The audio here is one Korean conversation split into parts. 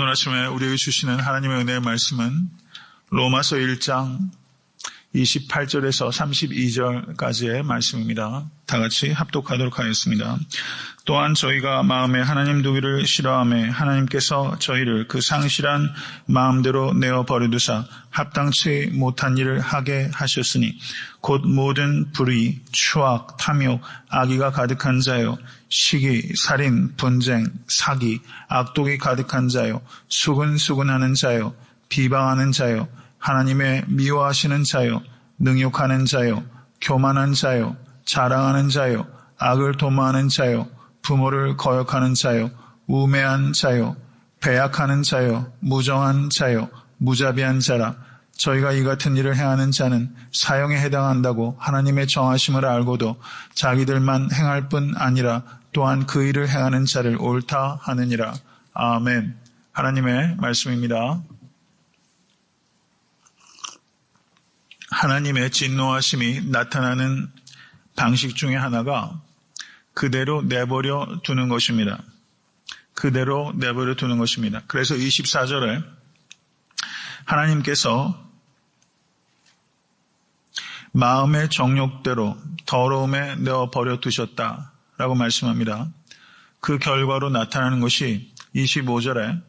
오늘 아침에 우리에게 주시는 하나님의 은혜의 말씀은 로마서 1장 28절에서 32절까지의 말씀입니다. 다 같이 합독하도록 하겠습니다. 또한 저희가 마음에 하나님 두기를 싫어하며 하나님께서 저희를 그 상실한 마음대로 내어 버려두사 합당치 못한 일을 하게 하셨으니 곧 모든 불의, 추악, 탐욕, 악의가 가득한 자요 시기, 살인, 분쟁, 사기, 악독이 가득한 자요 수근수근하는 자요 비방하는 자요 하나님의 미워하시는 자요 능욕하는 자요 교만한 자요 자랑하는 자요 악을 도모하는 자요 부모를 거역하는 자요 우매한 자요 배약하는 자요 무정한 자요 무자비한 자라. 저희가 이 같은 일을 행하는 자는 사형에 해당한다고 하나님의 정하심을 알고도 자기들만 행할 뿐 아니라 또한 그 일을 행하는 자를 옳다 하느니라. 아멘. 하나님의 말씀입니다. 하나님의 진노하심이 나타나는 방식 중에 하나가 그대로 내버려 두는 것입니다. 그대로 내버려 두는 것입니다. 그래서 24절에 하나님께서 마음의 정욕대로 더러움에 내어버려 두셨다라고 말씀합니다. 그 결과로 나타나는 것이 25절에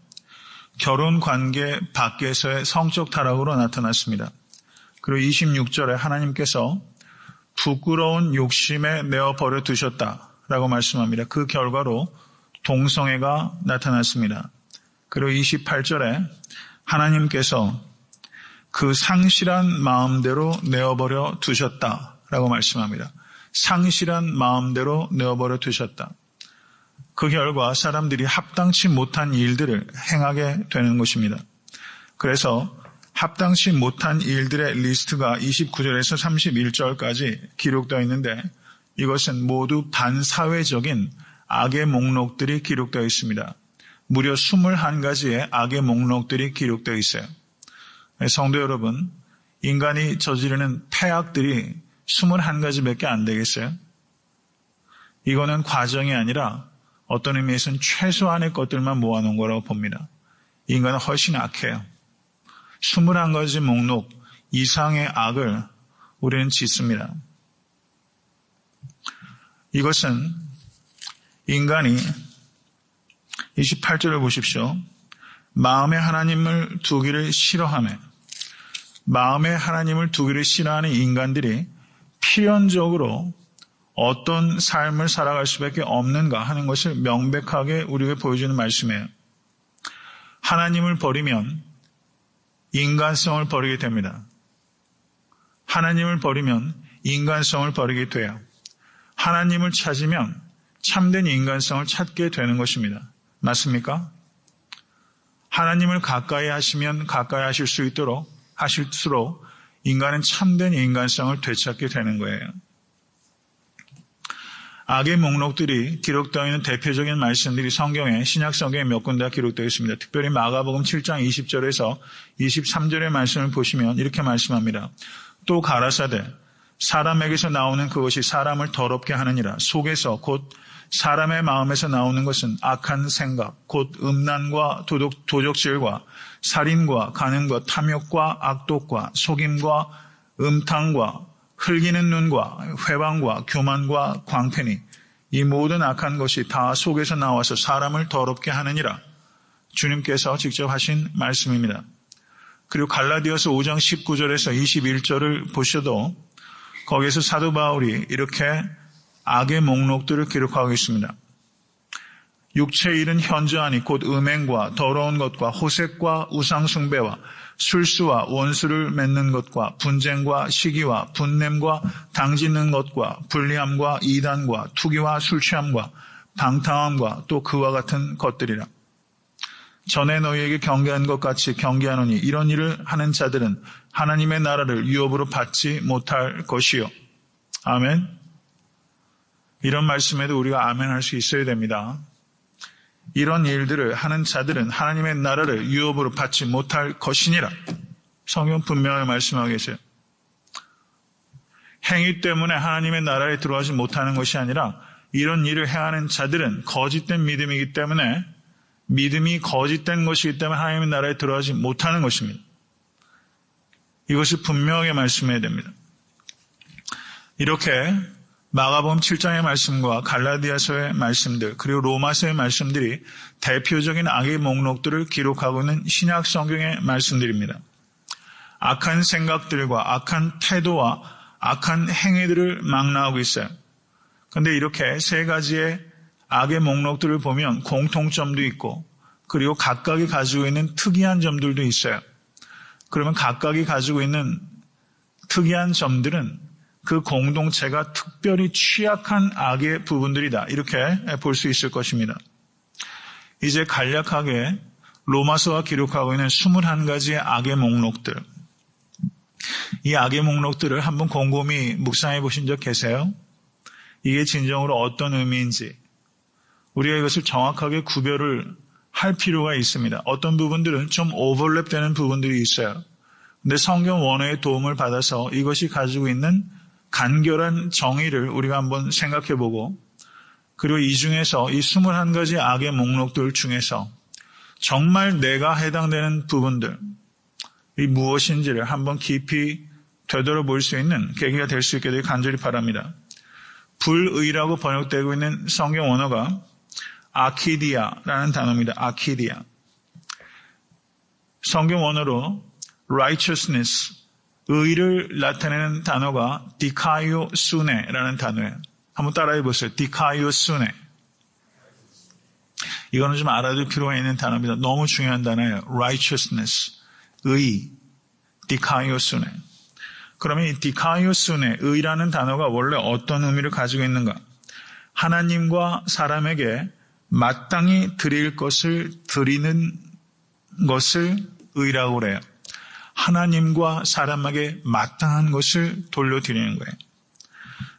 결혼관계 밖에서의 성적 타락으로 나타났습니다. 그리고 26절에 하나님께서 부끄러운 욕심에 내어버려 두셨다라고 말씀합니다. 그 결과로 동성애가 나타났습니다. 그리고 28절에 하나님께서 그 상실한 마음대로 내어버려 두셨다라고 말씀합니다. 상실한 마음대로 내어버려 두셨다. 그 결과 사람들이 합당치 못한 일들을 행하게 되는 것입니다. 그래서 합당치 못한 일들의 리스트가 29절에서 31절까지 기록되어 있는데 이것은 모두 반사회적인 악의 목록들이 기록되어 있습니다. 무려 21가지의 악의 목록들이 기록되어 있어요. 성도 여러분, 인간이 저지르는 폐악들이 21가지밖에 안 되겠어요? 이거는 과정이 아니라 어떤 의미에서는 최소한의 것들만 모아놓은 거라고 봅니다. 인간은 훨씬 악해요. 21가지 목록 이상의 악을 우리는 짓습니다. 이것은 인간이 28절을 보십시오. 마음에 하나님을 두기를 싫어하며 마음에 하나님을 두기를 싫어하는 인간들이 필연적으로 어떤 삶을 살아갈 수밖에 없는가 하는 것을 명백하게 우리에게 보여주는 말씀이에요. 하나님을 버리면 인간성을 버리게 됩니다. 하나님을 버리면 인간성을 버리게 돼요. 하나님을 찾으면 참된 인간성을 찾게 되는 것입니다. 맞습니까? 하나님을 가까이 하시면 가까이 하실 수 있도록 하실수록 인간은 참된 인간성을 되찾게 되는 거예요. 악의 목록들이 기록되어 있는 대표적인 말씀들이 성경에 신약 성경에 몇 군데가 기록되어 있습니다. 특별히 마가복음 7장 20절에서 23절의 말씀을 보시면 이렇게 말씀합니다. 또 가라사대 사람에게서 나오는 그것이 사람을 더럽게 하느니라. 속에서 곧 사람의 마음에서 나오는 것은 악한 생각, 곧 음란과 도적질과 살인과 간음과 탐욕과 악독과 속임과 음탕과 흘기는 눈과 회방과 교만과 광패니 이 모든 악한 것이 다 속에서 나와서 사람을 더럽게 하느니라. 주님께서 직접 하신 말씀입니다. 그리고 갈라디아서 5장 19절에서 21절을 보셔도 거기에서 사도 바울이 이렇게 악의 목록들을 기록하고 있습니다. 육체의 일은 현저하니 곧 음행과 더러운 것과 호색과 우상숭배와 술수와 원수를 맺는 것과 분쟁과 시기와 분냄과 당짓는 것과 불리함과 이단과 투기와 술취함과 방탕함과 또 그와 같은 것들이라. 전에 너희에게 경계한 것 같이 경계하노니 이런 일을 하는 자들은 하나님의 나라를 유업으로 받지 못할 것이요. 아멘. 이런 말씀에도 우리가 아멘 할 수 있어야 됩니다. 이런 일들을 하는 자들은 하나님의 나라를 유업으로 받지 못할 것이니라. 성경 분명히 말씀하고 계세요. 행위 때문에 하나님의 나라에 들어가지 못하는 것이 아니라 이런 일을 행하는 자들은 거짓된 믿음이기 때문에 믿음이 거짓된 것이기 때문에 하나님의 나라에 들어가지 못하는 것입니다. 이것을 분명하게 말씀해야 됩니다. 이렇게 마가복음 7장의 말씀과 갈라디아서의 말씀들 그리고 로마서의 말씀들이 대표적인 악의 목록들을 기록하고 있는 신약 성경의 말씀들입니다. 악한 생각들과 악한 태도와 악한 행위들을 망라하고 있어요. 그런데 이렇게 세 가지의 악의 목록들을 보면 공통점도 있고 그리고 각각이 가지고 있는 특이한 점들도 있어요. 그러면 각각이 가지고 있는 특이한 점들은 그 공동체가 특별히 취약한 악의 부분들이다. 이렇게 볼 수 있을 것입니다. 이제 간략하게 로마서가 기록하고 있는 21가지의 악의 목록들. 이 악의 목록들을 한번 곰곰이 묵상해 보신 적 계세요? 이게 진정으로 어떤 의미인지 우리가 이것을 정확하게 구별을 할 필요가 있습니다. 어떤 부분들은 좀 오버랩 되는 부분들이 있어요. 근데 성경 원어의 도움을 받아서 이것이 가지고 있는 간결한 정의를 우리가 한번 생각해 보고 그리고 이 중에서 이 21가지 악의 목록들 중에서 정말 내가 해당되는 부분들 이 무엇인지를 한번 깊이 되돌아볼 수 있는 계기가 될 수 있게 되길 간절히 바랍니다. 불의라고 번역되고 있는 성경 원어가 아키디아라는 단어입니다. 아키디아. 성경 원어로 righteousness, 의를 나타내는 단어가 디카이오수네라는 단어예요. 한번 따라해 보세요. 디카이오수네. 이거는 좀 알아둘 필요가 있는 단어입니다. 너무 중요한 단어예요. righteousness, 의, 디카이오수네. 그러면 이 디카이오수네, 의라는 단어가 원래 어떤 의미를 가지고 있는가? 하나님과 사람에게 마땅히 드릴 것을 드리는 것을 의라고 그래요. 하나님과 사람에게 마땅한 것을 돌려드리는 거예요.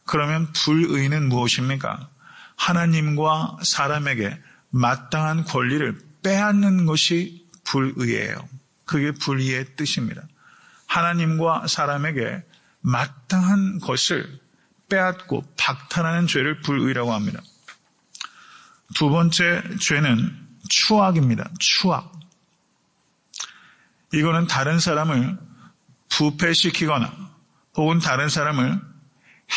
그러면 불의는 무엇입니까? 하나님과 사람에게 마땅한 권리를 빼앗는 것이 불의예요. 그게 불의의 뜻입니다. 하나님과 사람에게 마땅한 것을 빼앗고 박탈하는 죄를 불의라고 합니다. 두 번째 죄는 추악입니다. 추악. 이거는 다른 사람을 부패시키거나 혹은 다른 사람을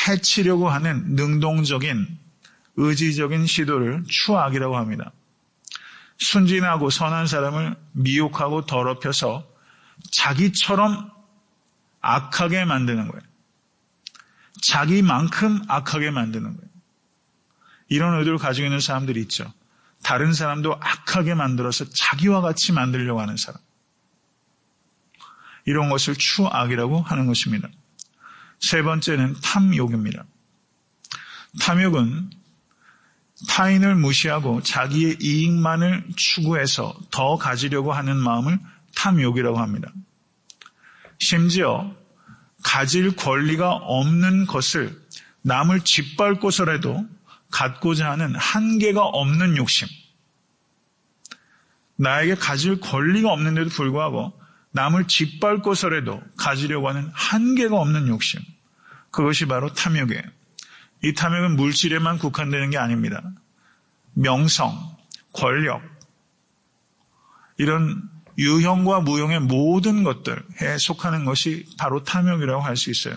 해치려고 하는 능동적인 의지적인 시도를 추악이라고 합니다. 순진하고 선한 사람을 미혹하고 더럽혀서 자기처럼 악하게 만드는 거예요. 자기만큼 악하게 만드는 거예요. 이런 의도를 가지고 있는 사람들이 있죠. 다른 사람도 악하게 만들어서 자기와 같이 만들려고 하는 사람. 이런 것을 추악이라고 하는 것입니다. 세 번째는 탐욕입니다. 탐욕은 타인을 무시하고 자기의 이익만을 추구해서 더 가지려고 하는 마음을 탐욕이라고 합니다. 심지어 가질 권리가 없는 것을 남을 짓밟고서라도 갖고자 하는 한계가 없는 욕심. 나에게 가질 권리가 없는데도 불구하고 남을 짓밟고서라도 가지려고 하는 한계가 없는 욕심. 그것이 바로 탐욕이에요. 이 탐욕은 물질에만 국한되는 게 아닙니다. 명성, 권력, 이런 유형과 무형의 모든 것들에 속하는 것이 바로 탐욕이라고 할 수 있어요.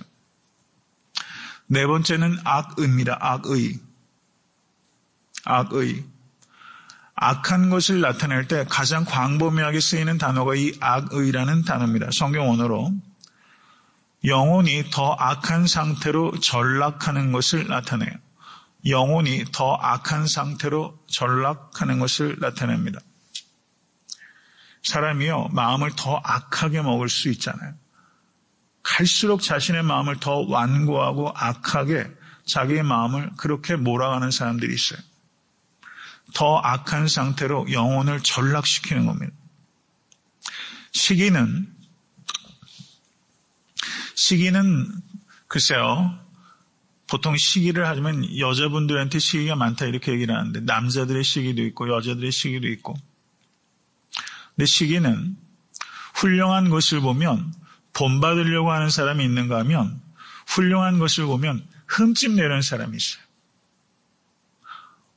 네 번째는 악의입니다. 악의. 악의. 악한 것을 나타낼 때 가장 광범위하게 쓰이는 단어가 이 악의라는 단어입니다. 성경 원어로 영혼이 더 악한 상태로 전락하는 것을 나타내요. 영혼이 더 악한 상태로 전락하는 것을 나타냅니다. 사람이요, 마음을 더 악하게 먹을 수 있잖아요. 갈수록 자신의 마음을 더 완고하고 악하게 자기의 마음을 그렇게 몰아가는 사람들이 있어요. 더 악한 상태로 영혼을 전락시키는 겁니다. 시기는 글쎄요, 보통 시기를 하면 여자분들한테 시기가 많다 이렇게 얘기를 하는데 남자들의 시기도 있고 여자들의 시기도 있고, 근데 시기는 훌륭한 것을 보면 본받으려고 하는 사람이 있는가 하면 훌륭한 것을 보면 흠집 내려는 사람이 있어요.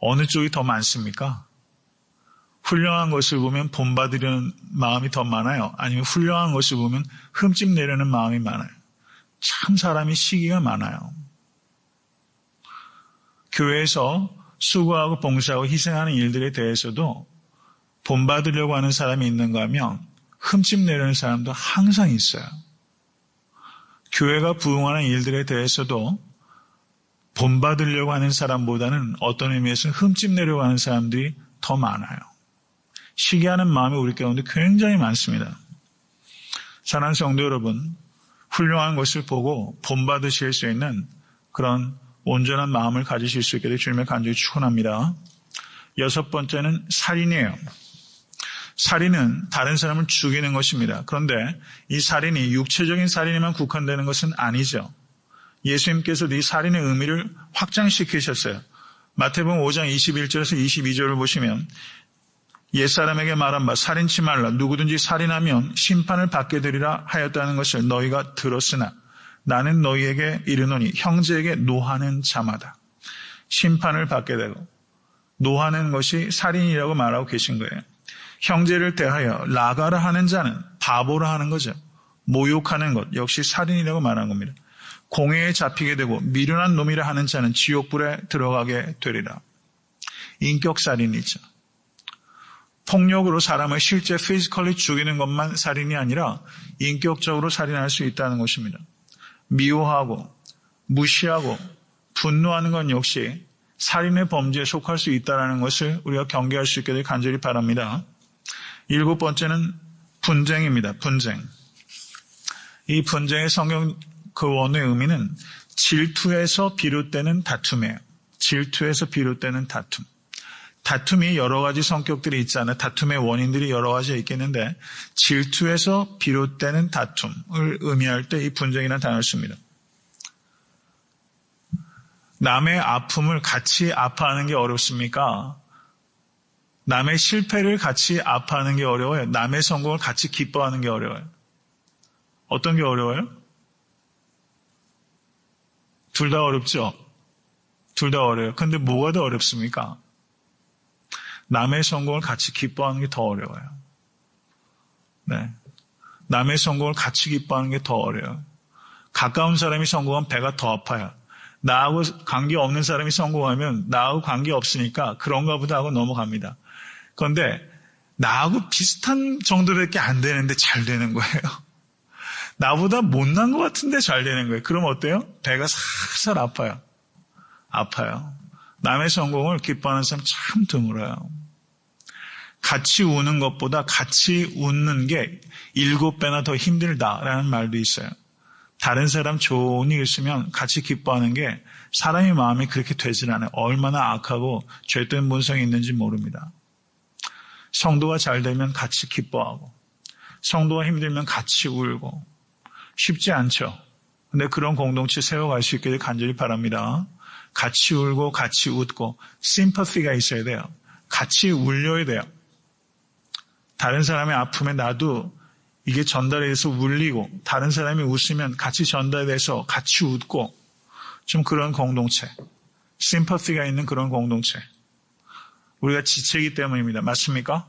어느 쪽이 더 많습니까? 훌륭한 것을 보면 본받으려는 마음이 더 많아요? 아니면 훌륭한 것을 보면 흠집 내려는 마음이 많아요? 참 사람이 시기가 많아요. 교회에서 수고하고 봉사하고 희생하는 일들에 대해서도 본받으려고 하는 사람이 있는가 하면 흠집 내려는 사람도 항상 있어요. 교회가 부흥하는 일들에 대해서도 본받으려고 하는 사람보다는 어떤 의미에서는 흠집 내려고 하는 사람들이 더 많아요. 시기하는 마음이 우리 가운데 굉장히 많습니다. 사랑하는 성도 여러분, 훌륭한 것을 보고 본받으실 수 있는 그런 온전한 마음을 가지실 수 있게 될 주님의 간절히 축원합니다. 6번째는 살인이에요. 살인은 다른 사람을 죽이는 것입니다. 그런데 이 살인이 육체적인 살인에만 국한되는 것은 아니죠. 예수님께서도 이 살인의 의미를 확장시키셨어요. 마태복음 5장 21절에서 22절을 보시면 옛사람에게 말한 바 살인치 말라 누구든지 살인하면 심판을 받게 되리라 하였다는 것을 너희가 들었으나 나는 너희에게 이르노니 형제에게 노하는 자마다 심판을 받게 되고 노하는 것이 살인이라고 말하고 계신 거예요. 형제를 대하여 라가라 하는 자는 바보라 하는 거죠. 모욕하는 것 역시 살인이라고 말하는 겁니다. 공회에 잡히게 되고 미련한 놈이라 하는 자는 지옥불에 들어가게 되리라. 인격살인이죠. 폭력으로 사람을 실제 피지컬리 죽이는 것만 살인이 아니라 인격적으로 살인할 수 있다는 것입니다. 미워하고 무시하고 분노하는 건 역시 살인의 범죄에 속할 수 있다는 것을 우리가 경계할 수 있게 될 간절히 바랍니다. 7번째는 분쟁입니다. 분쟁. 이 분쟁의 성경 그 원어의 의미는 질투에서 비롯되는 다툼이에요. 질투에서 비롯되는 다툼. 다툼이 여러 가지 성격들이 있잖아요. 다툼의 원인들이 여러 가지 있겠는데 질투에서 비롯되는 다툼을 의미할 때 이 분쟁이라는 단어를 씁니다. 남의 아픔을 같이 아파하는 게 어렵습니까? 남의 실패를 같이 아파하는 게 어려워요? 남의 성공을 같이 기뻐하는 게 어려워요? 어떤 게 어려워요? 둘 다 어렵죠? 둘 다 어려워요. 근데 뭐가 더 어렵습니까? 남의 성공을 같이 기뻐하는 게 더 어려워요. 네. 남의 성공을 같이 기뻐하는 게 더 어려워요. 가까운 사람이 성공하면 배가 더 아파요. 나하고 관계없는 사람이 성공하면 나하고 관계없으니까 그런가 보다 하고 넘어갑니다. 그런데 나하고 비슷한 정도밖에 안 되는데 잘 되는 거예요. 나보다 못난 것 같은데 잘 되는 거예요. 그럼 어때요? 배가 살살 아파요. 아파요. 남의 성공을 기뻐하는 사람 참 드물어요. 같이 우는 것보다 같이 웃는 게 7배나 더 힘들다라는 말도 있어요. 다른 사람 좋은 일 있으면 같이 기뻐하는 게 사람의 마음이 그렇게 되질 않아요. 얼마나 악하고 죄된 본성이 있는지 모릅니다. 성도가 잘 되면 같이 기뻐하고 성도가 힘들면 같이 울고 쉽지 않죠. 근데 그런 공동체 세워갈 수 있게 될 간절히 바랍니다. 같이 울고 같이 웃고 심퍼시가 있어야 돼요. 같이 울려야 돼요. 다른 사람의 아픔에 나도 이게 전달해서 울리고 다른 사람이 웃으면 같이 전달해서 같이 웃고 좀 그런 공동체, 심퍼시가 있는 그런 공동체. 우리가 지체이기 때문입니다. 맞습니까?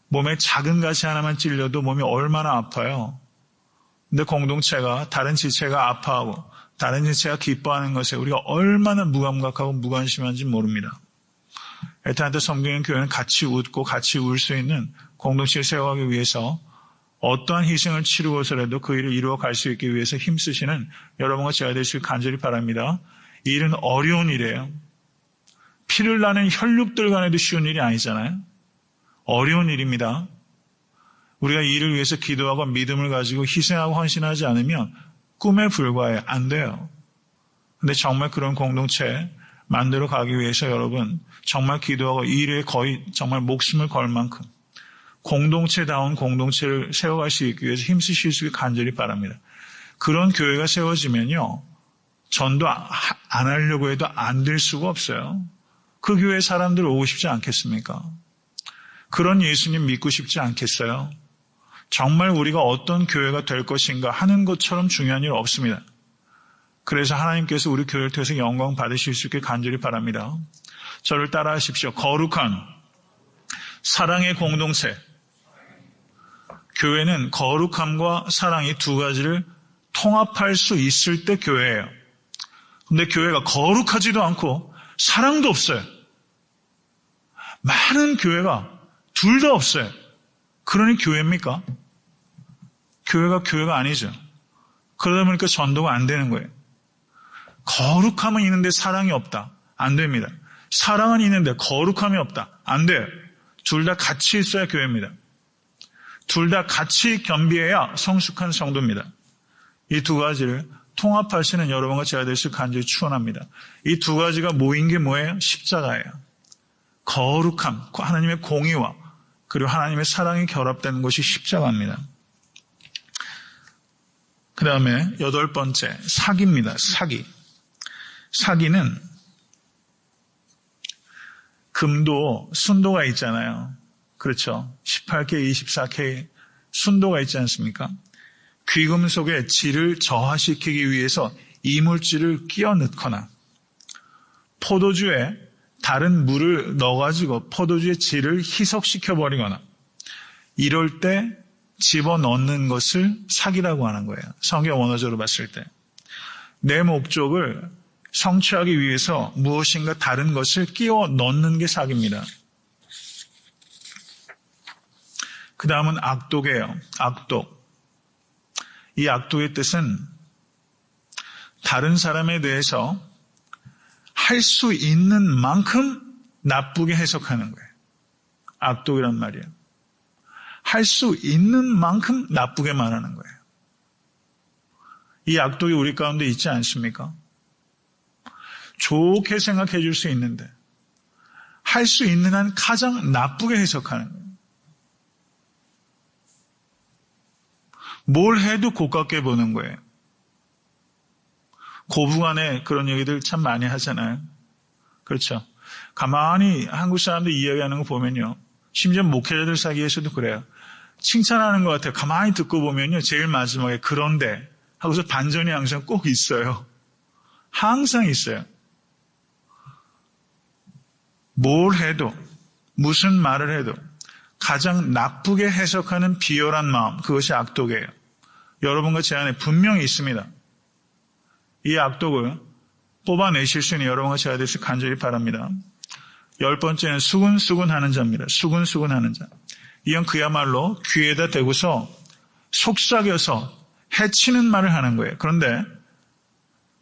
몸에 작은 가시 하나만 찔려도 몸이 얼마나 아파요. 근데 공동체가 다른 지체가 아파하고 다른 지체가 기뻐하는 것에 우리가 얼마나 무감각하고 무관심한지 모릅니다. 에타한테 섬기는 교회는 같이 웃고 같이 울 수 있는 공동체를 세워가기 위해서 어떠한 희생을 치르고서라도 그 일을 이루어 갈 수 있기 위해서 힘쓰시는 여러분과 제가 되시길 간절히 바랍니다. 이 일은 어려운 일이에요. 피를 나는 혈육들 간에도 쉬운 일이 아니잖아요. 어려운 일입니다. 우리가 이 일을 위해서 기도하고 믿음을 가지고 희생하고 헌신하지 않으면 꿈에 불과해요. 안 돼요. 근데 정말 그런 공동체 만들어 가기 위해서 여러분 정말 기도하고 이 일에 거의 정말 목숨을 걸 만큼 공동체다운 공동체를 세워갈 수 있기 위해서 힘쓰실 수 있게 간절히 바랍니다. 그런 교회가 세워지면요. 전도 안 하려고 해도 안 될 수가 없어요. 그 교회 사람들 오고 싶지 않겠습니까? 그런 예수님 믿고 싶지 않겠어요? 정말 우리가 어떤 교회가 될 것인가 하는 것처럼 중요한 일 없습니다. 그래서 하나님께서 우리 교회를 통해서 영광 받으실 수 있게 간절히 바랍니다. 저를 따라하십시오. 거룩한 사랑의 공동체. 교회는 거룩함과 사랑이 두 가지를 통합할 수 있을 때 교회예요. 근데 교회가 거룩하지도 않고 사랑도 없어요. 많은 교회가 둘 다 없어요. 그러니 교회입니까? 교회가 아니죠. 그러다 보니까 전도가 안 되는 거예요. 거룩함은 있는데 사랑이 없다. 안 됩니다. 사랑은 있는데 거룩함이 없다. 안 돼요. 둘 다 같이 있어야 교회입니다. 둘 다 같이 겸비해야 성숙한 성도입니다. 이 두 가지를 통합하시는 여러분과 제가 될 수 간절히 축원합니다. 이 두 가지가 모인 게 뭐예요? 십자가예요. 거룩함, 하나님의 공의와 그리고 하나님의 사랑이 결합되는 것이 십자가입니다. 그 다음에 8번째, 사기입니다. 사기. 사기는 금도 순도가 있잖아요. 그렇죠. 18K, 24K 순도가 있지 않습니까? 귀금속의 질을 저하시키기 위해서 이물질을 끼워 넣거나 포도주에 다른 물을 넣어가지고 포도주의 질을 희석시켜버리거나 이럴 때 집어넣는 것을 사기라고 하는 거예요. 성경 원어적으로 봤을 때. 내 목적을 성취하기 위해서 무엇인가 다른 것을 끼워 넣는 게 사기입니다. 그 다음은 악독이에요. 악독. 이 악독의 뜻은 다른 사람에 대해서 할 수 있는 만큼 나쁘게 해석하는 거예요. 악독이란 말이에요. 할 수 있는 만큼 나쁘게 말하는 거예요. 이 악독이 우리 가운데 있지 않습니까? 좋게 생각해 줄 수 있는데 할 수 있는 한 가장 나쁘게 해석하는 거예요. 뭘 해도 고깝게 보는 거예요. 고부간에 그런 얘기들 참 많이 하잖아요. 그렇죠. 가만히 한국 사람들 이야기하는 거 보면요. 심지어 목회자들 사이에서도 그래요. 칭찬하는 것 같아요. 가만히 듣고 보면요. 제일 마지막에 그런데 하고서 반전이 항상 꼭 있어요. 항상 있어요. 뭘 해도 무슨 말을 해도 가장 나쁘게 해석하는 비열한 마음, 그것이 악독이에요. 여러분과 제 안에 분명히 있습니다. 이 악독을 뽑아내실 수 있는 여러분과 제가 되시길 간절히 바랍니다. 10번째는 수근수근하는 자입니다. 수근수근하는 자. 이건 그야말로 귀에다 대고서 속삭여서 해치는 말을 하는 거예요. 그런데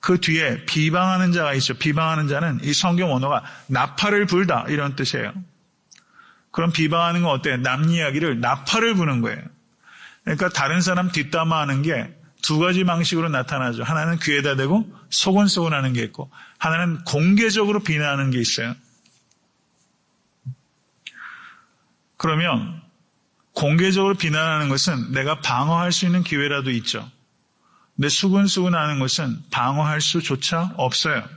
그 뒤에 비방하는 자가 있죠. 비방하는 자는 이 성경 언어가 나팔을 불다 이런 뜻이에요. 그럼 비방하는 건 어때요? 남 이야기를 나팔을 부는 거예요. 그러니까 다른 사람 뒷담화하는 게 두 가지 방식으로 나타나죠. 하나는 귀에다 대고 소곤소곤하는 게 있고 하나는 공개적으로 비난하는 게 있어요. 그러면 공개적으로 비난하는 것은 내가 방어할 수 있는 기회라도 있죠. 근데 수근수근하는 것은 방어할 수조차 없어요.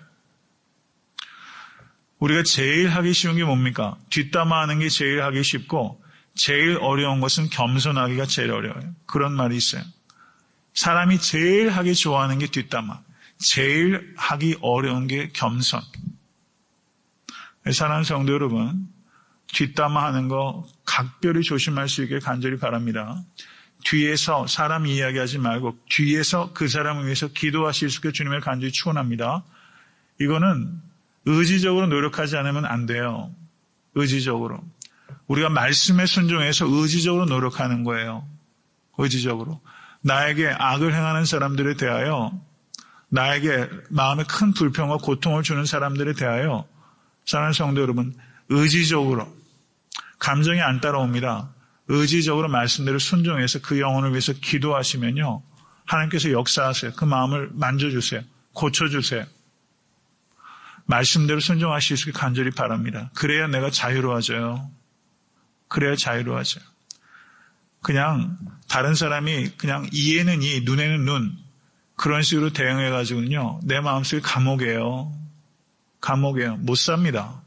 우리가 제일 하기 쉬운 게 뭡니까? 뒷담화하는 게 제일 하기 쉽고 제일 어려운 것은 겸손하기가 제일 어려워요. 그런 말이 있어요. 사람이 제일 하기 좋아하는 게 뒷담화, 제일 하기 어려운 게 겸손. 사랑하는 성도 여러분, 뒷담화하는 거 각별히 조심할 수 있게 간절히 바랍니다. 뒤에서 사람 이야기하지 말고 뒤에서 그 사람을 위해서 기도하실 수 있게 주님을 간절히 축원합니다. 이거는 의지적으로 노력하지 않으면 안 돼요. 의지적으로. 우리가 말씀에 순종해서 의지적으로 노력하는 거예요. 의지적으로. 나에게 악을 행하는 사람들에 대하여, 나에게 마음에 큰 불평과 고통을 주는 사람들에 대하여 사랑하는 성도 여러분, 의지적으로, 감정이 안 따라옵니다. 의지적으로 말씀대로 순종해서 그 영혼을 위해서 기도하시면요, 하나님께서 역사하세요. 그 마음을 만져주세요. 고쳐주세요. 말씀대로 순종하실 수 있게 간절히 바랍니다. 그래야 내가 자유로워져요. 그래야 자유로워져요. 그냥 다른 사람이 그냥 이에는 이, 눈에는 눈, 그런 식으로 대응해가지고는요, 내 마음속에 감옥이에요. 감옥이에요. 못 삽니다.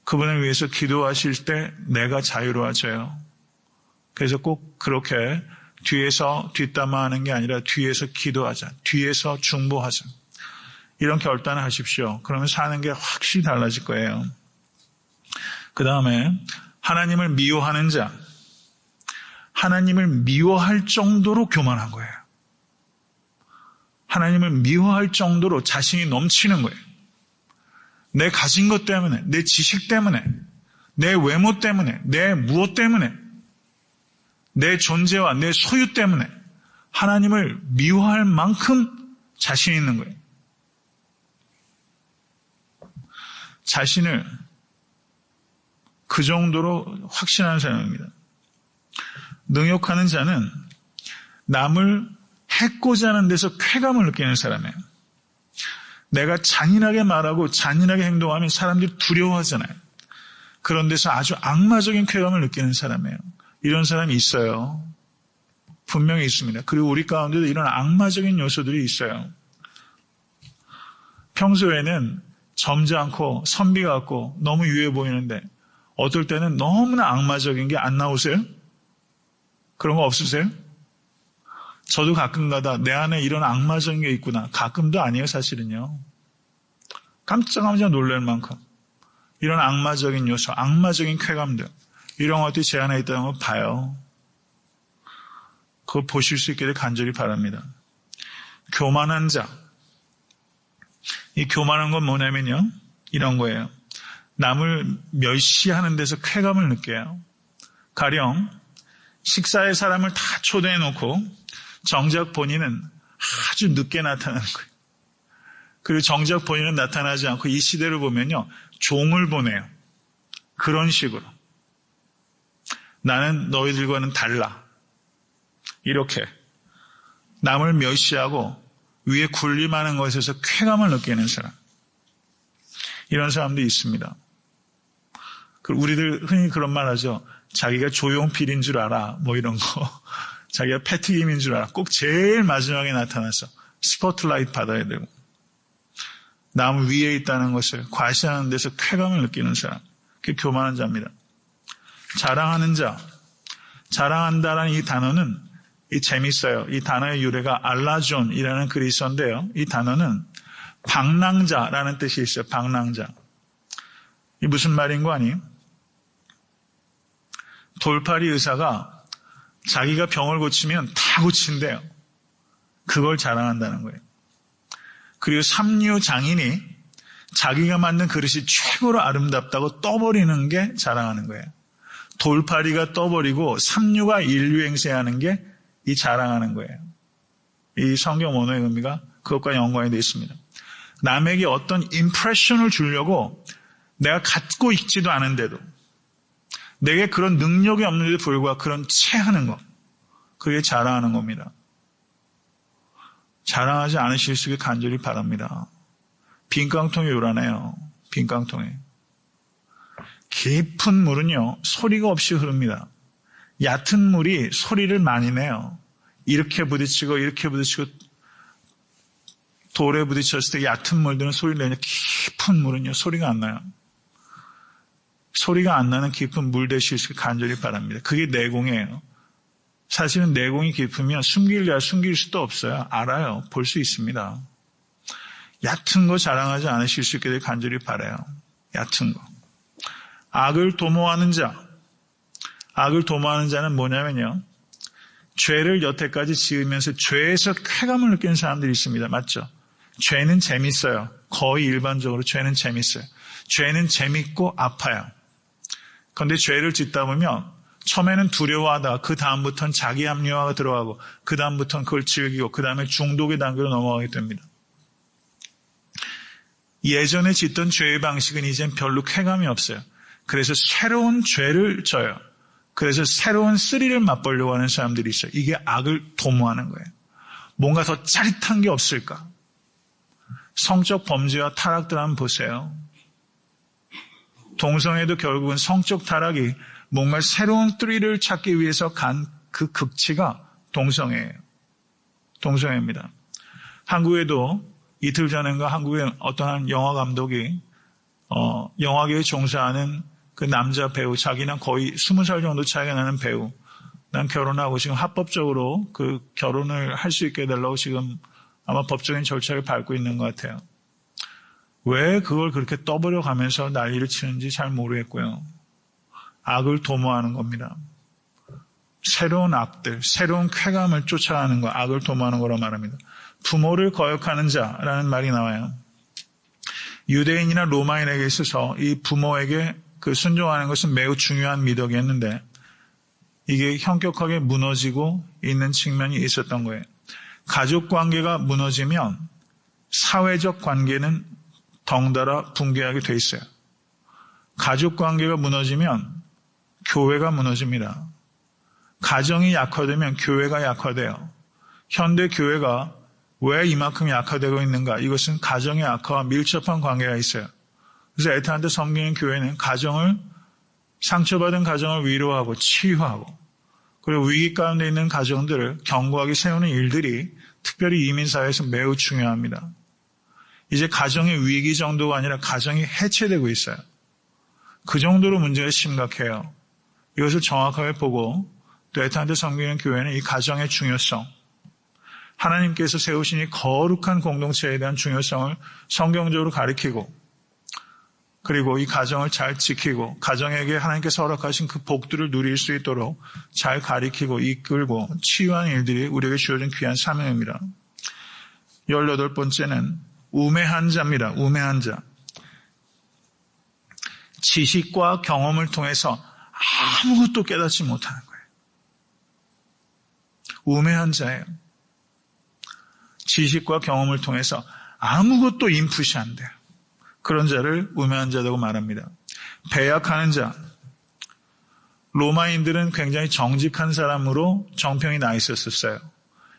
그분을 위해서 기도하실 때 내가 자유로워져요. 그래서 꼭 그렇게 뒤에서 뒷담화하는 게 아니라 뒤에서 기도하자. 뒤에서 중보하자. 이런 결단을 하십시오. 그러면 사는 게 확실히 달라질 거예요. 그 다음에 하나님을 미워하는 자. 하나님을 미워할 정도로 교만한 거예요. 하나님을 미워할 정도로 자신이 넘치는 거예요. 내 가진 것 때문에, 내 지식 때문에, 내 외모 때문에, 내 무엇 때문에, 내 존재와 내 소유 때문에 하나님을 미워할 만큼 자신 있는 거예요. 자신을 그 정도로 확신하는 사람입니다. 능욕하는 자는 남을 해코자 하는 데서 쾌감을 느끼는 사람이에요. 내가 잔인하게 말하고 잔인하게 행동하면 사람들이 두려워하잖아요. 그런 데서 아주 악마적인 쾌감을 느끼는 사람이에요. 이런 사람이 있어요. 분명히 있습니다. 그리고 우리 가운데도 이런 악마적인 요소들이 있어요. 평소에는 점잖고 선비 같고 너무 유해 보이는데 어떨 때는 너무나 악마적인 게 안 나오세요? 그런 거 없으세요? 저도 가끔가다 내 안에 이런 악마적인 게 있구나. 가끔도 아니에요, 사실은요. 깜짝깜짝 놀랄 만큼 이런 악마적인 요소, 악마적인 쾌감들, 이런 것들이 제 안에 있다는 걸 봐요. 그거 보실 수 있기를 간절히 바랍니다. 교만한 자. 이 교만한 건 뭐냐면요, 이런 거예요. 남을 멸시하는 데서 쾌감을 느껴요. 가령 식사에 사람을 다 초대해 놓고 정작 본인은 아주 늦게 나타나는 거예요. 그리고 정작 본인은 나타나지 않고 이 시대를 보면요, 종을 보내요. 그런 식으로. 나는 너희들과는 달라. 이렇게 남을 멸시하고 위에 군림하는 것에서 쾌감을 느끼는 사람. 이런 사람도 있습니다. 우리들 흔히 그런 말 하죠. 자기가 조용필인 줄 알아. 뭐 이런 거. 자기가 패트김인 줄 알아. 꼭 제일 마지막에 나타나서 스포트라이트 받아야 되고. 남 위에 있다는 것을 과시하는 데서 쾌감을 느끼는 사람. 그게 교만한 자입니다. 자랑하는 자. 자랑한다라는 이 단어는 재밌어요. 이 단어의 유래가 알라존이라는 그리스어인데요. 이 단어는 방랑자라는 뜻이 있어요. 방랑자. 이 무슨 말인 거 아니에요? 돌팔이 의사가 자기가 병을 고치면 다 고친대요. 그걸 자랑한다는 거예요. 그리고 삼류 장인이 자기가 만든 그릇이 최고로 아름답다고 떠버리는 게 자랑하는 거예요. 돌팔이가 떠버리고 삼류가 인류행세하는 게 이 자랑하는 거예요. 이 성경 원어의 의미가 그것과 연관이 되어 있습니다. 남에게 어떤 임프레션을 주려고 내가 갖고 있지도 않은데도 내게 그런 능력이 없는데도 불구하고 그런 체하는 것, 그게 자랑하는 겁니다. 자랑하지 않으실 수 있게 간절히 바랍니다. 빈 깡통이 요란해요. 빈 깡통에. 깊은 물은요, 소리가 없이 흐릅니다. 얕은 물이 소리를 많이 내요. 이렇게 부딪히고 이렇게 부딪히고 돌에 부딪혔을 때 얕은 물들은 소리를 내냐. 깊은 물은요, 소리가 안 나요. 소리가 안 나는 깊은 물 되실 수 있게 간절히 바랍니다. 그게 내공이에요. 사실은 내공이 깊으면 숨길 수도 없어요. 알아요. 볼 수 있습니다. 얕은 거 자랑하지 않으실 수 있게 간절히 바라요. 얕은 거. 악을 도모하는 자. 악을 도모하는 자는 뭐냐면요, 죄를 여태까지 지으면서 죄에서 쾌감을 느끼는 사람들이 있습니다. 맞죠? 죄는 재밌어요. 거의 일반적으로 죄는 재밌어요. 죄는 재밌고 아파요. 그런데 죄를 짓다 보면 처음에는 두려워하다가 그 다음부터는 자기 합리화가 들어가고 그 다음부터는 그걸 즐기고 그 다음에 중독의 단계로 넘어가게 됩니다. 예전에 짓던 죄의 방식은 이젠 별로 쾌감이 없어요. 그래서 새로운 죄를 져요. 그래서 새로운 스릴을 맛보려고 하는 사람들이 있어요. 이게 악을 도모하는 거예요. 뭔가 더 짜릿한 게 없을까? 성적 범죄와 타락들 한번 보세요. 동성애도 결국은 성적 타락이 뭔가 새로운 스릴을 찾기 위해서 간 그 극치가 동성애예요. 동성애입니다. 한국에도 이틀 전인가 한국의 어떠한 영화 감독이 영화계에 종사하는 그 남자 배우, 자기는 거의 20살 정도 차이가 나는 배우, 난 결혼하고 지금 합법적으로 그 결혼을 할 수 있게 해달라고 지금 아마 법적인 절차를 밟고 있는 것 같아요. 왜 그걸 그렇게 떠버려 가면서 난리를 치는지 잘 모르겠고요. 악을 도모하는 겁니다. 새로운 악들, 새로운 쾌감을 쫓아가는 거, 악을 도모하는 거라고 말합니다. 부모를 거역하는 자라는 말이 나와요. 유대인이나 로마인에게 있어서 이 부모에게 그 순종하는 것은 매우 중요한 미덕이었는데 이게 현격하게 무너지고 있는 측면이 있었던 거예요. 가족 관계가 무너지면 사회적 관계는 덩달아 붕괴하게 돼 있어요. 가족 관계가 무너지면 교회가 무너집니다. 가정이 약화되면 교회가 약화돼요. 현대 교회가 왜 이만큼 약화되고 있는가? 이것은 가정의 악화와 밀접한 관계가 있어요. 그래서 애타한테 섬기는 교회는 상처받은 가정을 위로하고 치유하고 그리고 위기 가운데 있는 가정들을 견고하게 세우는 일들이 특별히 이민사회에서 매우 중요합니다. 이제 가정의 위기 정도가 아니라 가정이 해체되고 있어요. 그 정도로 문제가 심각해요. 이것을 정확하게 보고 또 애타한테 섬기는 교회는 이 가정의 중요성, 하나님께서 세우신 이 거룩한 공동체에 대한 중요성을 성경적으로 가리키고 그리고 이 가정을 잘 지키고 가정에게 하나님께서 허락하신 그 복들을 누릴 수 있도록 잘 가리키고 이끌고 치유하는 일들이 우리에게 주어진 귀한 사명입니다. 18번째는 우매한 자입니다. 우매한 자. 지식과 경험을 통해서 아무것도 깨닫지 못하는 거예요. 우매한 자예요. 지식과 경험을 통해서 아무것도 인풋이 안 돼요. 그런 자를 우매한 자라고 말합니다. 배약하는 자. 로마인들은 굉장히 정직한 사람으로 정평이 나 있었어요.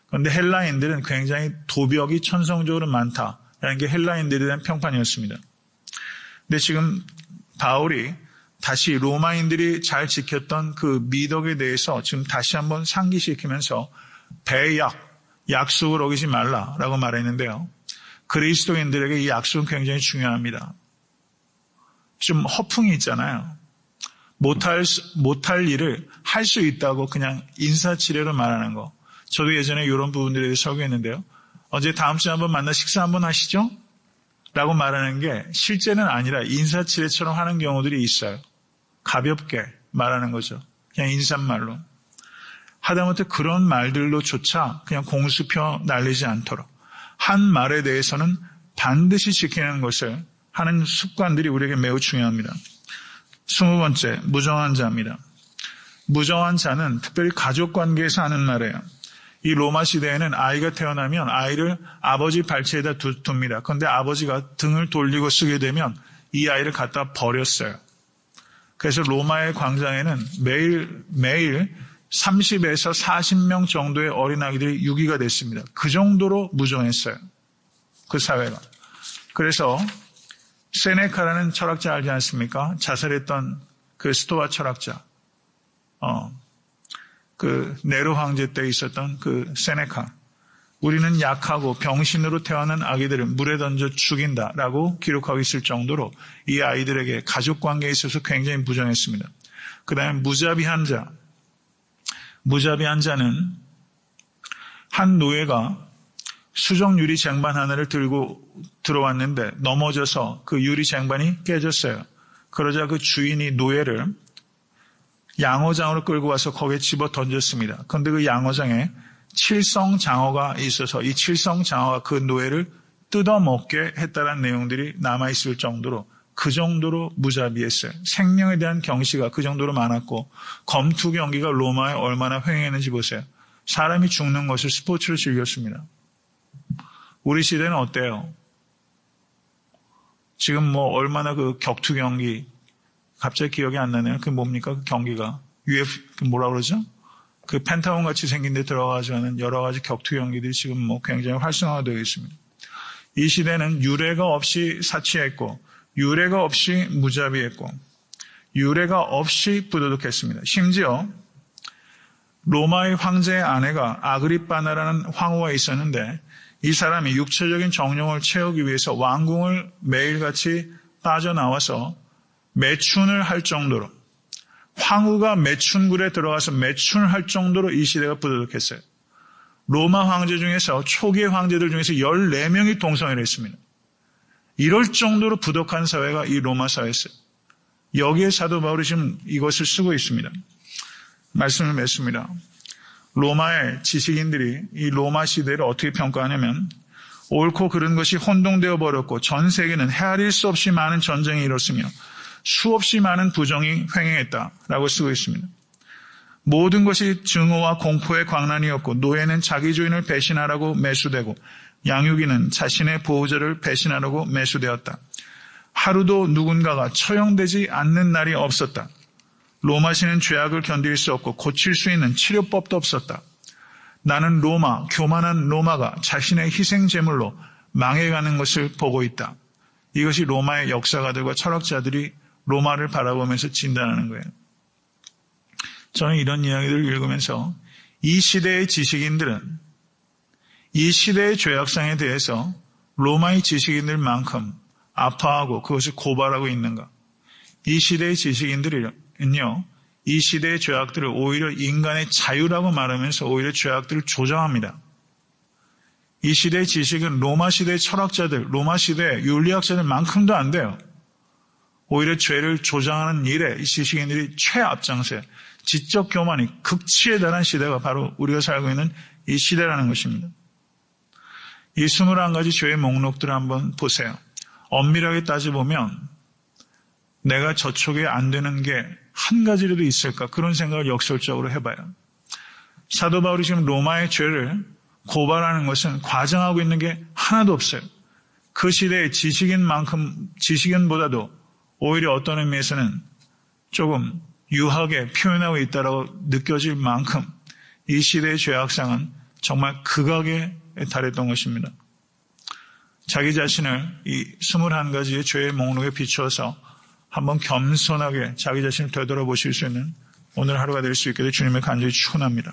그런데 헬라인들은 굉장히 도벽이 천성적으로 많다라는 게 헬라인들에 대한 평판이었습니다. 근데 지금 바울이 다시 로마인들이 잘 지켰던 그 미덕에 대해서 지금 다시 한번 상기시키면서 약속을 어기지 말라라고 말했는데요. 그리스도인들에게 이 약속은 굉장히 중요합니다. 좀 허풍이 있잖아요. 못할 일을 할 수 있다고 그냥 인사치레로 말하는 거. 저도 예전에 이런 부분들에 대해서 설교했는데요. 어제 다음 주에 한번 만나 식사 한번 하시죠? 라고 말하는 게 실제는 아니라 인사치레처럼 하는 경우들이 있어요. 가볍게 말하는 거죠. 그냥 인사말로. 하다못해 그런 말들로조차 그냥 공수표 날리지 않도록 한 말에 대해서는 반드시 지키는 것을 하는 습관들이 우리에게 매우 중요합니다. 20번째, 무정한 자입니다. 무정한 자는 특별히 가족관계에서 하는 말이에요. 이 로마 시대에는 아이가 태어나면 아이를 아버지 발치에다 둡니다. 그런데 아버지가 등을 돌리고 쓰게 되면 이 아이를 갖다 버렸어요. 그래서 로마의 광장에는 매일 30에서 40명 정도의 어린아이들이 유기가 됐습니다. 그 정도로 무정했어요. 그 사회가. 그래서 세네카라는 철학자 알지 않습니까? 자살했던 그 스토아 철학자. 그 네로 황제 때 있었던 그 세네카. 우리는 약하고 병신으로 태어난 아기들을 물에 던져 죽인다라고 기록하고 있을 정도로 이 아이들에게 가족관계에 있어서 굉장히 무정했습니다. 그 다음에 무자비한 자. 무자비한 자는 한 노예가 수정 유리 쟁반 하나를 들고 들어왔는데 넘어져서 그 유리 쟁반이 깨졌어요. 그러자 그 주인이 노예를 양어장으로 끌고 와서 거기에 집어 던졌습니다. 그런데 그 양어장에 칠성장어가 있어서 이 칠성장어가 그 노예를 뜯어먹게 했다는 내용들이 남아있을 정도로 그 정도로 무자비했어요. 생명에 대한 경시가 그 정도로 많았고 검투 경기가 로마에 얼마나 횡행했는지 보세요. 사람이 죽는 것을 스포츠로 즐겼습니다. 우리 시대는 어때요? 지금 뭐 얼마나 그 격투 경기 갑자기 기억이 안 나네요. 그 뭡니까? 그 경기가 뭐라 그러죠? 그 펜타곤 같이 생긴 데 들어가서 하는 여러 가지 격투 경기들이 지금 뭐 굉장히 활성화되어 있습니다. 이 시대는 유례가 없이 사치했고 유례가 없이 무자비했고 유례가 없이 부도덕했습니다. 심지어 로마의 황제의 아내가 아그리빠나라는 황후가 있었는데 이 사람이 육체적인 정욕을 채우기 위해서 왕궁을 매일같이 빠져나와서 매춘을 할 정도로 황후가 매춘굴에 들어가서 매춘을 할 정도로 이 시대가 부도덕했어요. 로마 황제 중에서 초기의 황제들 중에서 14명이 동성애를 했습니다. 이럴 정도로 부덕한 사회가 이 로마 사회였어요. 여기에 사도 바울이 지금 이것을 쓰고 있습니다. 말씀을 맺습니다. 로마의 지식인들이 이 로마 시대를 어떻게 평가하냐면 옳고 그른 것이 혼동되어 버렸고 전 세계는 헤아릴 수 없이 많은 전쟁이 일었으며 수없이 많은 부정이 횡행했다라고 쓰고 있습니다. 모든 것이 증오와 공포의 광란이었고 노예는 자기 주인을 배신하라고 매수되고 양육인은 자신의 보호자를 배신하라고 매수되었다. 하루도 누군가가 처형되지 않는 날이 없었다. 로마시는 죄악을 견딜 수 없고 고칠 수 있는 치료법도 없었다. 나는 교만한 로마가 자신의 희생 제물로 망해가는 것을 보고 있다. 이것이 로마의 역사가들과 철학자들이 로마를 바라보면서 진단하는 거예요. 저는 이런 이야기들을 읽으면서 이 시대의 지식인들은 이 시대의 죄악상에 대해서 로마의 지식인들만큼 아파하고 그것을 고발하고 있는가? 이 시대의 지식인들은요, 이 시대의 죄악들을 오히려 인간의 자유라고 말하면서 오히려 죄악들을 조장합니다. 이 시대의 지식은 로마 시대의 철학자들, 로마 시대의 윤리학자들만큼도 안 돼요. 오히려 죄를 조장하는 일에 이 지식인들이 최앞장서요. 지적 교만이 극치에 달한 시대가 바로 우리가 살고 있는 이 시대라는 것입니다. 이 21가지 죄의 목록들을 한번 보세요. 엄밀하게 따져보면 내가 저쪽에 안 되는 게 한 가지라도 있을까? 그런 생각을 역설적으로 해봐요. 사도 바울이 지금 로마의 죄를 고발하는 것은 과장하고 있는 게 하나도 없어요. 그 시대의 지식인보다도 오히려 어떤 의미에서는 조금 유하게 표현하고 있다고 느껴질 만큼 이 시대의 죄악상은 정말 극악에 달했던 것입니다. 자기 자신을 이 21가지의 죄의 목록에 비추어서 한번 겸손하게 자기 자신을 되돌아보실 수 있는 오늘 하루가 될 수 있게 될 주님의 간절히 축원합니다.